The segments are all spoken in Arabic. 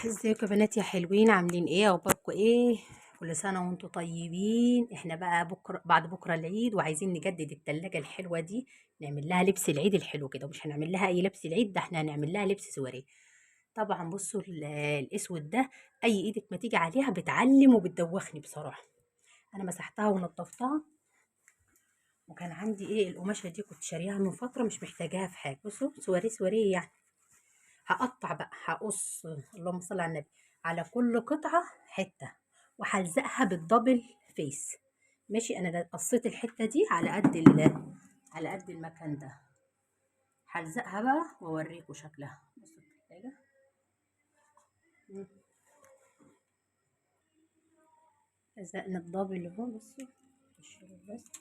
ازيكم يا بنات يا حلوين، عاملين ايه؟ اخباركم ايه؟ كل سنه وانتم طيبين. احنا بقى بكره بعد بكره العيد، وعايزين نجدد التلاجة الحلوه دي، نعمل لها لبس العيد الحلو كده. ومش هنعمل لها اي لبس العيد ده، احنا هنعمل لها لبس سواري. طبعا بصوا الاسود ده، اي ايدك ما تيجي عليها بتعلم وبتدوخني بصراحه. انا مسحتها ونضفتها، وكان عندي ايه القماشه دي كنت شاريها من فتره، مش محتاجاها في حاجه. بصوا سواري سواري يعني. هقطع بقى، هقص، اللهم صل على النبي، على كل قطعة حتة، وهلزقها بالدبل فيس. ماشي، انا قصيت الحتة دي على قد المكان ده. هلزقها بقى واوريكم شكلها. بصوا التلاجة. مم. لزقنا الدبل اهو، بصوا الشغل بس.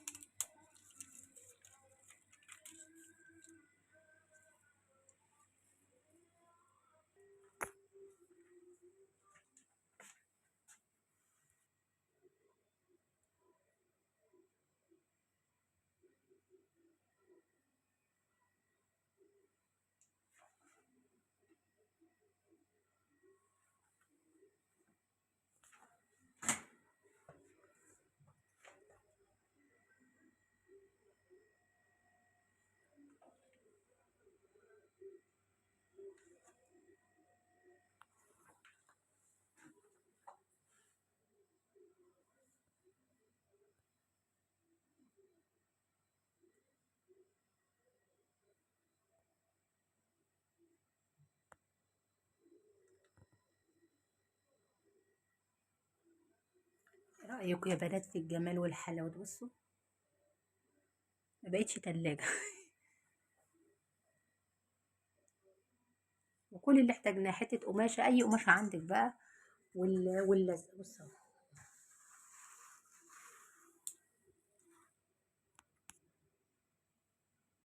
إيه رأيكم يا بنات في الجمال والحلاوة ده؟ بصوا، ما بقتش تلاجة. وكل اللي احتاجناه حتة قماشة، أي قماشة عندك بقى، واللزق. بصوا